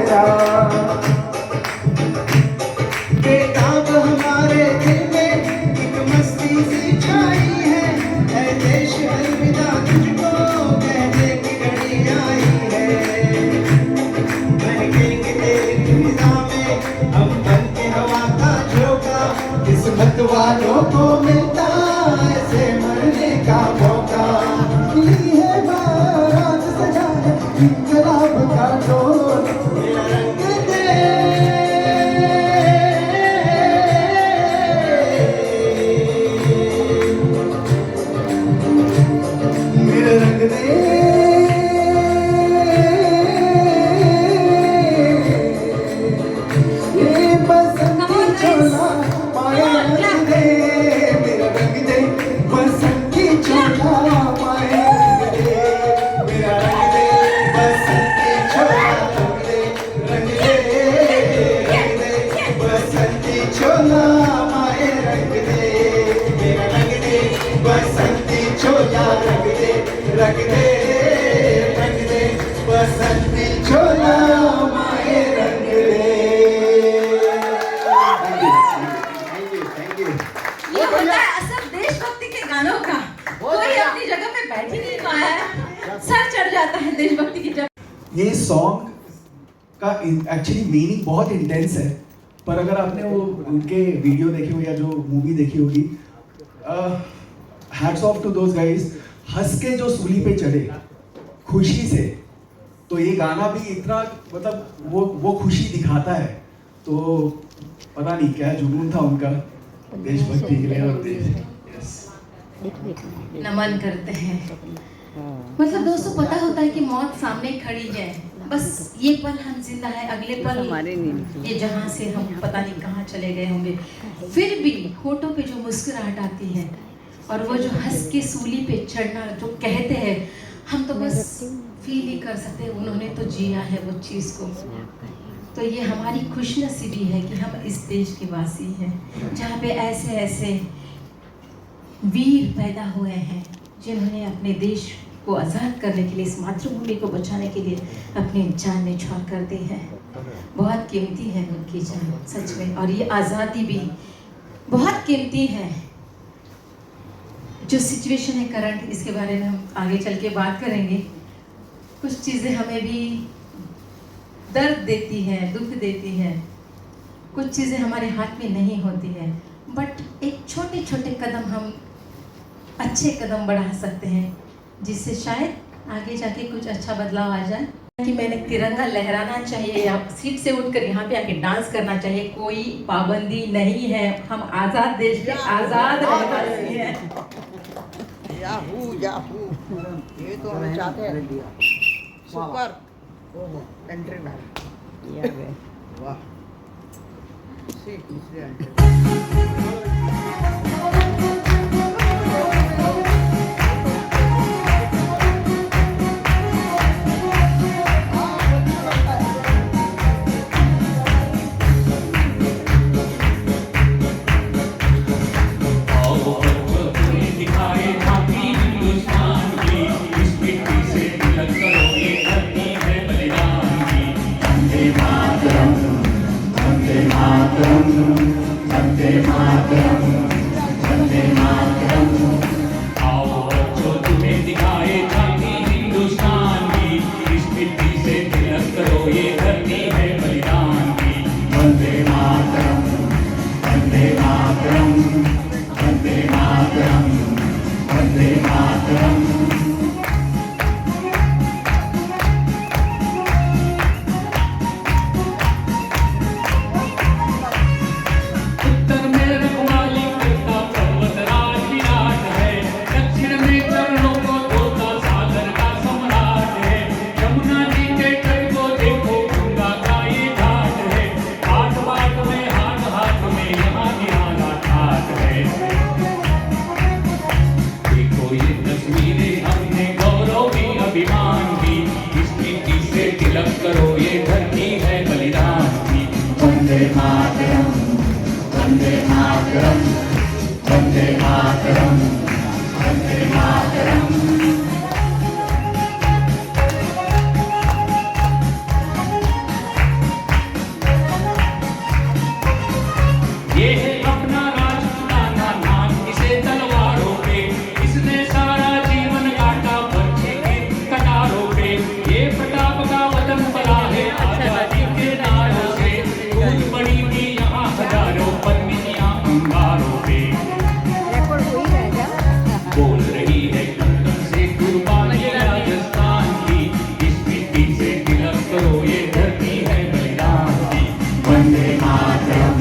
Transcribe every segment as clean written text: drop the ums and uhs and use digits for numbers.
तेरा। बेताब हमारे दिल में एक मस्ती सी छाई है, ऐ देश अलविदा तुझको कहने की घड़ी आई है। महकेंगे तेरी फिजा में हम बन के हवा का झोंका, किस्मत वालों को मिलता ऐसे मरने का मौका। ली है बारात सजा है इंकलाब का ढोल, मेरा रंग दे, मेरा रंग दे। ये बसंती चोला माया रंग दे, मेरा रंग दे। बसंती चोला माया रंग दे, मेरा रंग दे। बसंती चोला रंग दे, बसंती चोला माया रंग दे, मेरा रंग दे। बसंती चोला रंग दे, रंग दे, रंग दे। बसंती चोला माया रंग दे। Thank you. ये होता है असर देशभक्ति के गानों का। कोई अपनी जगह पे बैठ ही नहीं पाया है, सर चढ़ जाता है देशभक्ति की जब। ये सॉन्ग का एक्चुअली मीनिंग बहुत इंटेंस है, पर अगर आपने वो उनके वीडियो देखे हो या जो मूवी देखी होगी, hats off to those guys, हंस के जो सूली पे चढ़े खुशी से, तो ये गाना भी इतना मतलब वो खुशी दिखाता है। तो पता नहीं क्या जुनून था उनका देशभक्ति के लिए और देश। नमन करते हैं। मतलब दोस्तों पता होता है कि मौत सामने खड़ी है, बस ये पल हम जिंदा है, अगले पल ये जहां से हम पता नहीं कहां चले गए होंगे। फिर भी होठों पे जो मुस्कुराहट आती है और वो जो हंस के सूली पे चढ़ना जो कहते हैं, हम तो बस फील ही कर सकते हैं। उन्होंने तो जिया है वो चीज़ को। तो ये हमारी खुशनसीबी है कि हम इस देश के वासी हैं जहाँ पे ऐसे ऐसे वीर पैदा हुए हैं जिन्होंने अपने देश को आज़ाद करने के लिए, इस मातृभूमि को बचाने के लिए अपनी जान न्यौछावर कर दी है। बहुत कीमती है उनकी जान सच में, और ये आज़ादी भी बहुत कीमती है। जो सिचुएशन है करंट, इसके बारे में हम आगे चल के बात करेंगे। कुछ चीज़ें हमें भी दर्द देती हैं, दुख देती हैं, कुछ चीज़ें हमारे हाथ में नहीं होती हैं, बट एक छोटे छोटे कदम हम अच्छे कदम बढ़ा सकते हैं जिससे शायद आगे जाके कुछ अच्छा बदलाव आ जाए। कि मैंने तिरंगा लहराना चाहिए या सीट से उठकर यहाँ पे आके डांस करना चाहिए, कोई पाबंदी नहीं है। हम आज़ाद देश के आज़ाद रहने हैं। याहू याहू, ये तो हम चाहते हैं। सुपर एंट्री मैन, वाह सी तीसरे एंट्री। धरती है बलिदान की। वंदे मातरम,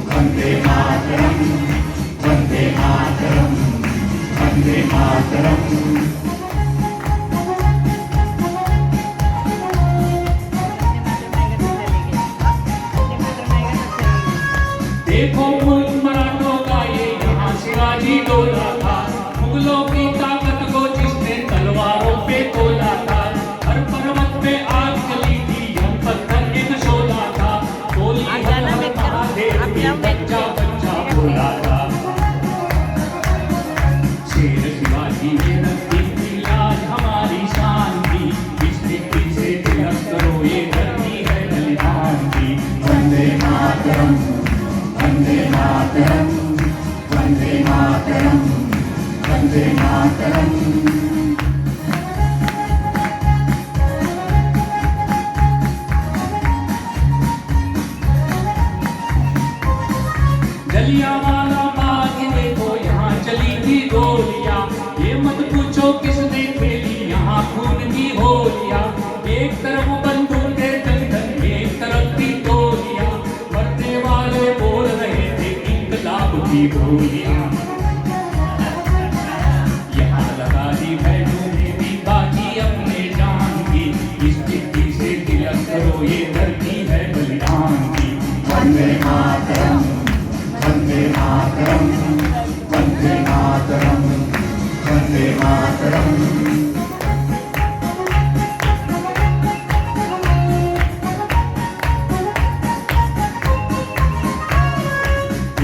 वंदे मातरम, वंदे मातरम, वंदे मातरम। देखो मुल्क मराठों का ये यहाँ शिवाजी डोला था, मुगलों की ताकत को जिसने तलवारों पे तोला था। हर पर्वत पे आग जली थी, यम पत्थर एक शोला था, बोली हर हर महादेव की बच्चा बच्चा बोला था। शेर शिवाजी ने रखी थी लाज हमारी शान की, इस मिट्टी से तिलक करो ये धरती है बलिदान की। वंदे मातरम, वंदे मातरम, वंदे मातरम, वंदे मातरम। जलियांवाला बाग देखो यहाँ चली थी गोलियां, ये मत पूछो किसने खेली यहाँ खून की होलियां। एक तरफ बंदूकें जंगल, एक तरफ थी गोलियां, मरने वाले बोल रहे थे इंकलाब की बोलियां। यहाँ लगा दी बहनों ने भी बाजी अपने जान की, इस मिट्टी से तिलक करो ये धरती है बलिदान की। वंदे मातरम, वंदे मातरम, वंदे मातरम, वंदे मातरम।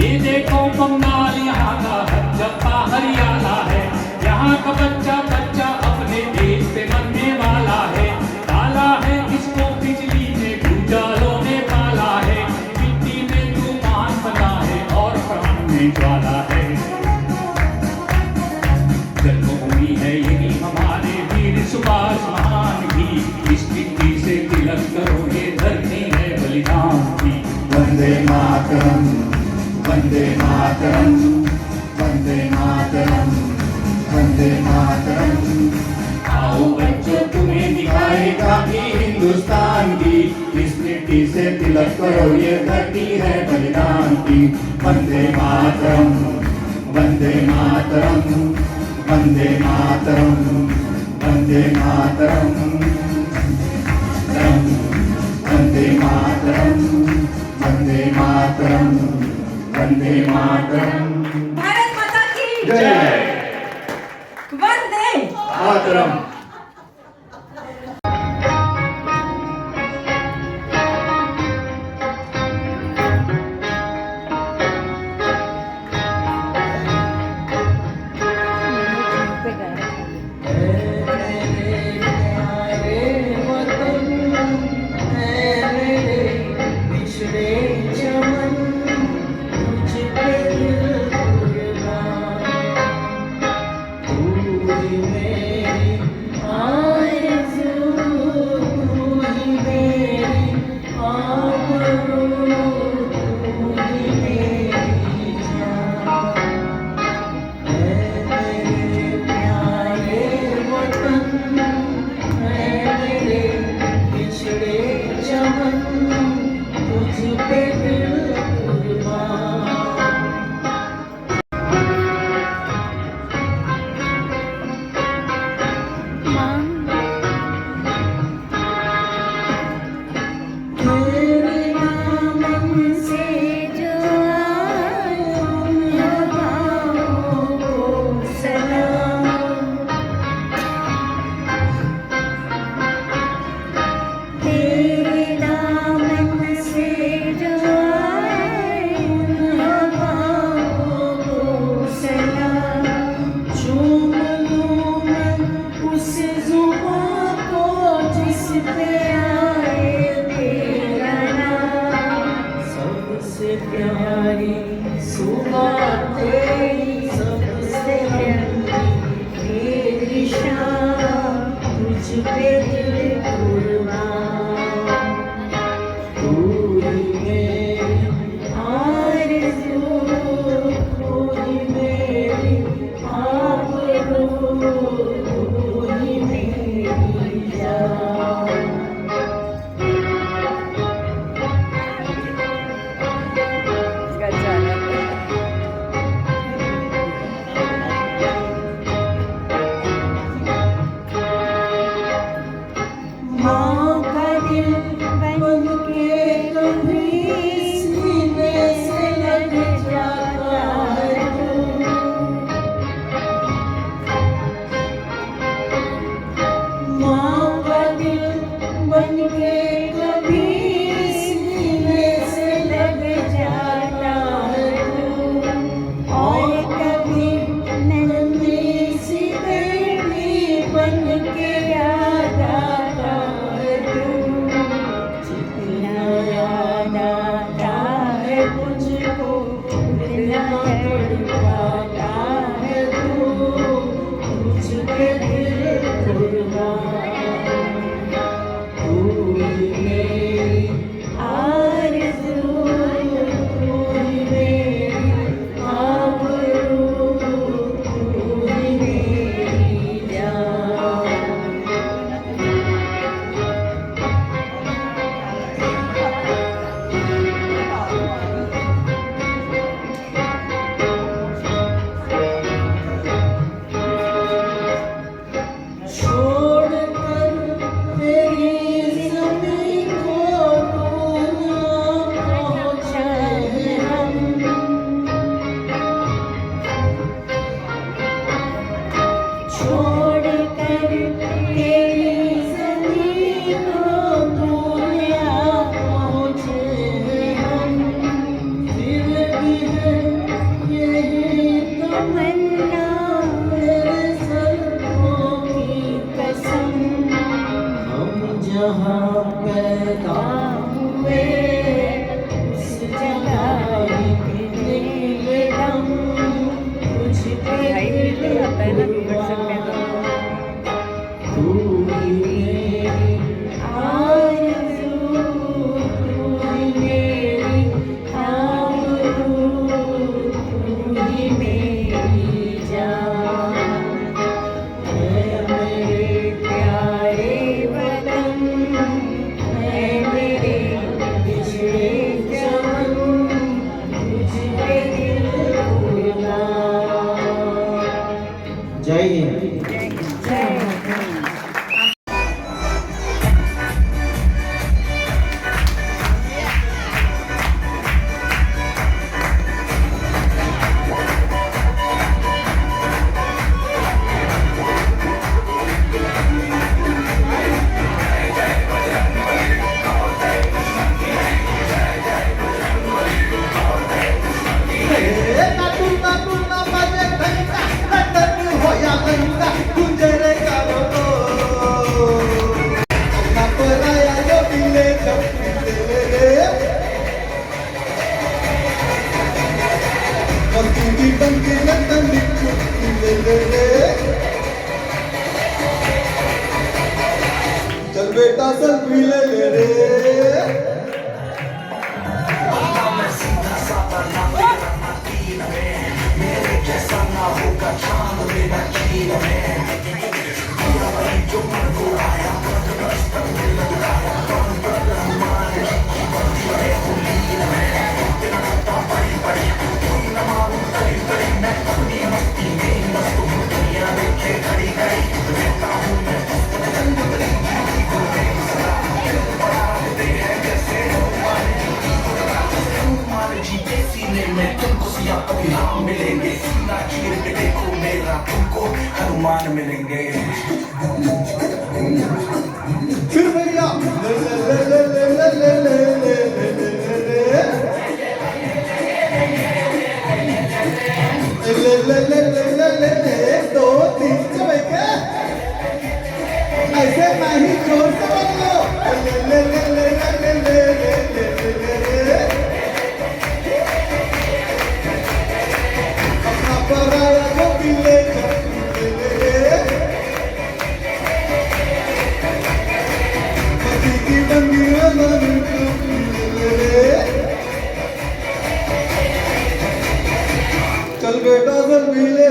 ये देखो बंगाल यहाँ का हर जप्पा हरियाला है, यहाँ का बच्चा बच्चा अपने देश पे मरने वाला है। डाला है इसको बिजली ने भूचालों ने पाला है, मिट्टी में तूफान बना है और प्राण में ज्वाला है। जन्मभूमि है यही हमारे वीर सुभाष महान की, इस मिट्टी से तिलक करो ये धरती है बलिदान की। वंदे मातरम, वंदे मातरम, वंदे मातरम, वंदे मातरम। आओ बच्चों तुम्हें दिखाएगा कि हिंदुस्तान की, इस मिट्टी से तिलक करो ये धरती है बलिदान की। वंदे मातरम, वंदे मातरम, वंदे मातरम, वंदे मातरम, वंदे मातरम, वंदे मातरम, वंदे मातरम। भारत माता की जय। वंदे मातरम। तेरे नाम की टंकी लंदन लिखो ले चल बेटा सेल्फी ले रे हनुमान मिलेंगे फिर भैया ले ले ले ले ले ले ले ले ले दो तीन चले के ऐसे मैं ही जोर से बोलो ले ले ले ले ले ले ले अपना पराया को भी ले चल बेटा सेल्फी ले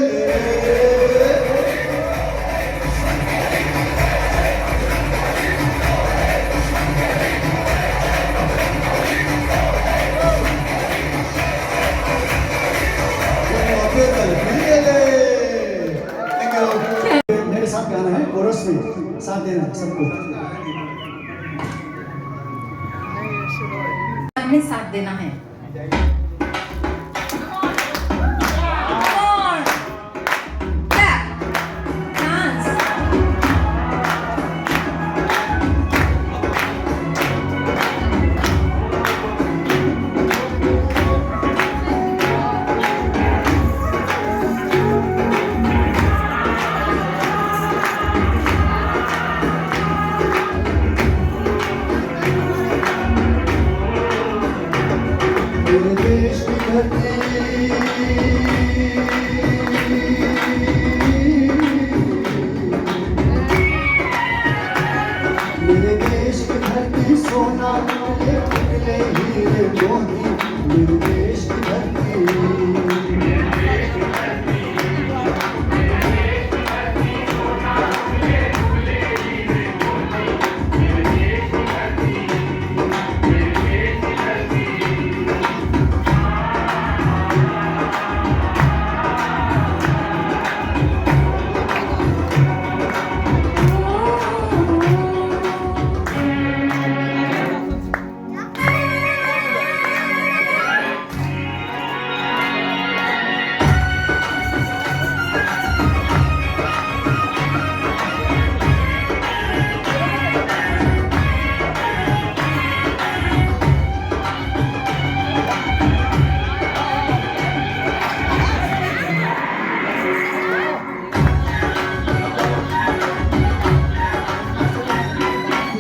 मेरे साथ गाना है कोरस में साथ देना सबको हमें साथ देना है मेरे देश की धरती सोना टुकड़े टुकड़े हीरे मोती मेरे देश की धरती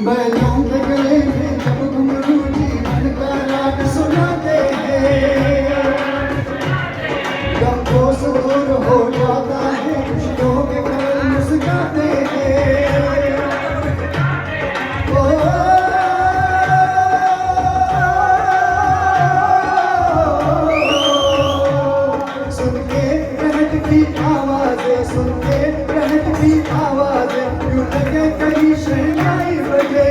बैलों के गले में जब घुंघरू जीवन का राग सुनाते हैं गम दोष दूर हो जाता है खुशियों के पल मुस्कुराते हैं सुन के रहट की आवाज़ें सुन के रहट की आवाज़ें यूं लगे कहीं शहनाई बजे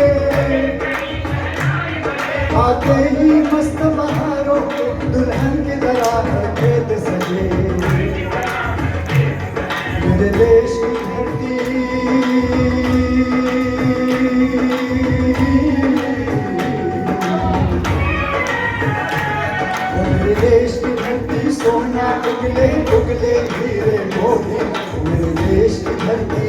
आते ही मस्त बहारों दुल्हन की तरह खेत सजे मेरे देश की धरती मेरे देश की धरती सोना उगले उगले हीरे मोती मेरे देश की धरती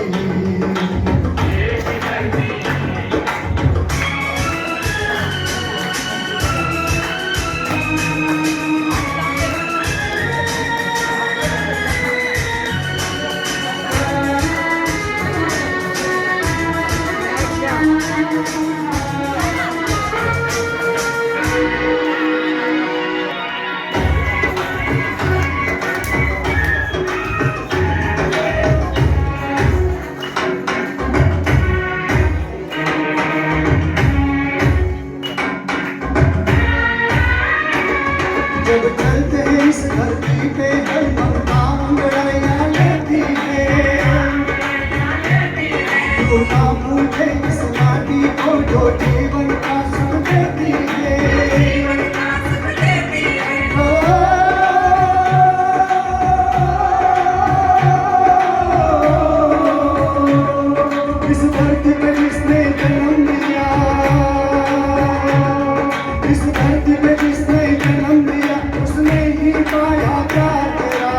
जब चलते हैं इस धरती पे हर ममता अंगड़ाइयाँ लेती है तू ना भूले इस माटी को जो जीवन का सुख देती है इस धरती पे जिसने जन्म दिया इस धरती पे जिसने जन्म दिया उसने ही पाया प्यार तेरा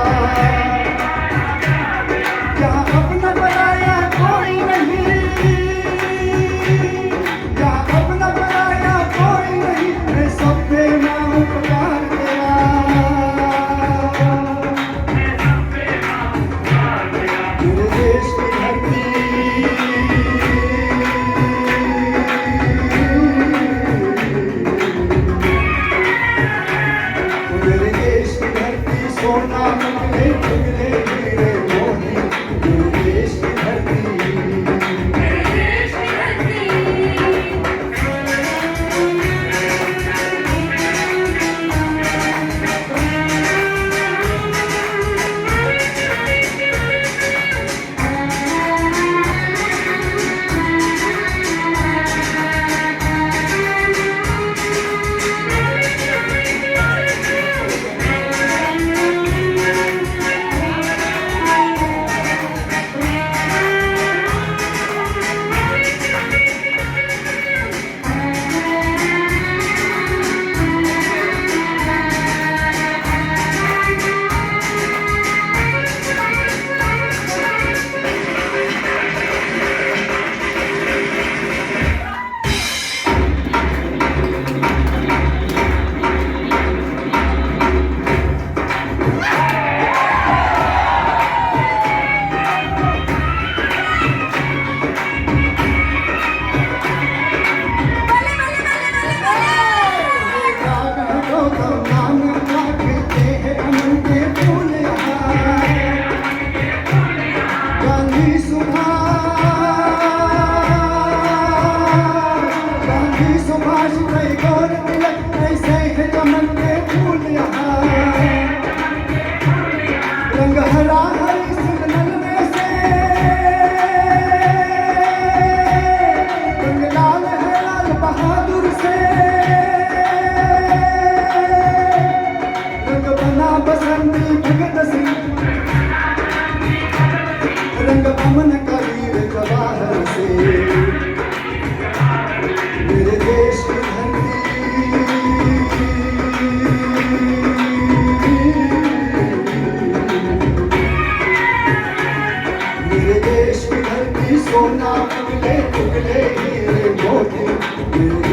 क्या अपना बनाया कोई नहीं क्या अपना बनाया कोई नहीं मैं सब पे नाम पुकार तेरा मेरे देश की धरती मेरे देश की धरती सोना मंगले चुगले हीरे मोती मेरे देश की धरती रंग हरा हरी सिग्नल में से रंग लाल है लाल बहादुर से रंग बना बसंती भगत सिंह रंग अमन कबीर जवाहर से मेरे देश की धरती मेरे देश की धरती सोना मंगले चुगले हीरे मोती मेरे